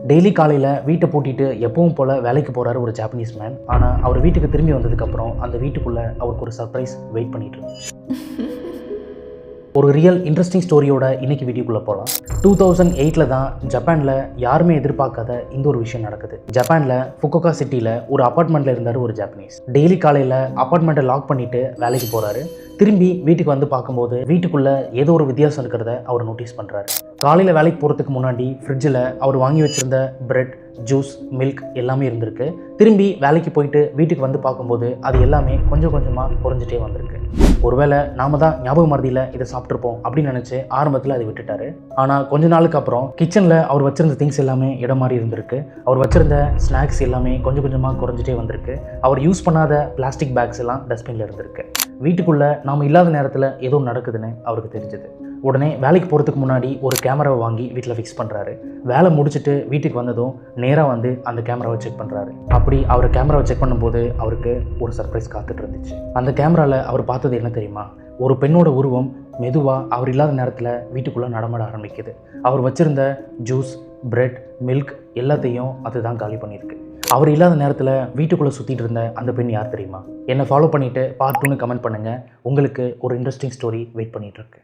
Daily காலையில் வீட்டை பூட்டிட்டு எப்பவும் போல் வேலைக்கு போகிறாரு ஒரு ஜாப்பனீஸ் மேன். ஆனால் அவர் வீட்டுக்கு திரும்பி வந்ததுக்கப்புறம் அந்த வீட்டுக்குள்ளே அவருக்கு ஒரு சர்ப்ரைஸ் வெயிட் பண்ணிட்டு இருந்துச்சு. ஒரு ரியல் இன்ட்ரெஸ்டிங் ஸ்டோரியோட இன்னைக்கு வீடியோக்குள்ளே போகலாம். 2008 தான் ஜப்பானில் யாருமே எதிர்பார்க்காத இந்த ஒரு விஷயம் நடக்குது. ஜப்பானில் ஃபுகுகா சிட்டியில் ஒரு அப்பார்ட்மெண்ட்டில் இருந்தார் ஒரு ஜாப்பனீஸ். டெய்லி காலையில் அப்பார்ட்மெண்ட்டை லாக் பண்ணிவிட்டு வேலைக்கு போகிறாரு. திரும்பி வீட்டுக்கு வந்து பார்க்கும்போது வீட்டுக்குள்ளே ஏதோ ஒரு வித்தியாசம் இருக்கிறத அவர் நோட்டீஸ் பண்ணுறாரு. காலையில் வேலைக்கு போகிறதுக்கு முன்னாடி ஃப்ரிட்ஜில் அவர் வாங்கி வச்சுருந்த பிரெட், ஜூஸ், மில்க் எல்லாமே இருந்திருக்கு. திரும்பி வேலைக்கு போயிட்டு வீட்டுக்கு வந்து பார்க்கும்போது அது எல்லாமே கொஞ்சம் கொஞ்சமாக குறைஞ்சிட்டே வந்திருக்கு. ஒருவேளை நாம தான் ஞாபக மறதியில் இதை சாப்பிட்ருப்போம் அப்படின்னு நினச்சி ஆரம்பத்தில் அதை விட்டுட்டாரு. ஆனால் கொஞ்ச நாளுக்கு அப்புறம் கிச்சனில் அவர் வச்சிருந்த திங்ஸ் எல்லாமே இடம் மாதிரி இருந்திருக்கு. அவர் வச்சிருந்த ஸ்நாக்ஸ் எல்லாமே கொஞ்சம் கொஞ்சமாக குறைஞ்சிட்டே வந்திருக்கு. அவர் யூஸ் பண்ணாத பிளாஸ்டிக் பேக்ஸ் எல்லாம் டஸ்ட்பினில் இருந்திருக்கு. வீட்டுக்குள்ளே நாம் இல்லாத நேரத்தில் ஏதோ நடக்குதுன்னு அவருக்கு தெரிஞ்சது. உடனே வேலைக்கு போகிறதுக்கு முன்னாடி ஒரு கேமராவை வாங்கி வீட்டில் ஃபிக்ஸ் பண்ணுறாரு. வேலை முடிச்சுட்டு வீட்டுக்கு வந்ததும் நேராக வந்து அந்த கேமராவை செக் பண்ணுறாரு. அப்படி அவர் கேமராவை செக் பண்ணும்போது அவருக்கு ஒரு சர்ப்ரைஸ் காத்துட்டு இருந்துச்சு. அந்த கேமராவில் அவர் பார்த்தது என்ன தெரியுமா? ஒரு பெண்ணோட உருவம் மெதுவாக அவர் இல்லாத நேரத்தில் வீட்டுக்குள்ளே நடமாட ஆரம்பிக்குது. அவர் வச்சுருந்த ஜூஸ், பிரெட், மில்க் எல்லாத்தையும் அதுதான் காலி பண்ணியிருக்கு. அவர் இல்லாத நேரத்தில் வீட்டுக்குள்ளே சுற்றிட்டு இருந்த அந்த பெண் யார் தெரியுமா? என்னை ஃபாலோ பண்ணிவிட்டு பார்ட் 2ன்னு கமெண்ட் பண்ணுங்கள். உங்களுக்கு ஒரு இன்ட்ரெஸ்டிங் ஸ்டோரி வெயிட் பண்ணிகிட்டு இருக்கு.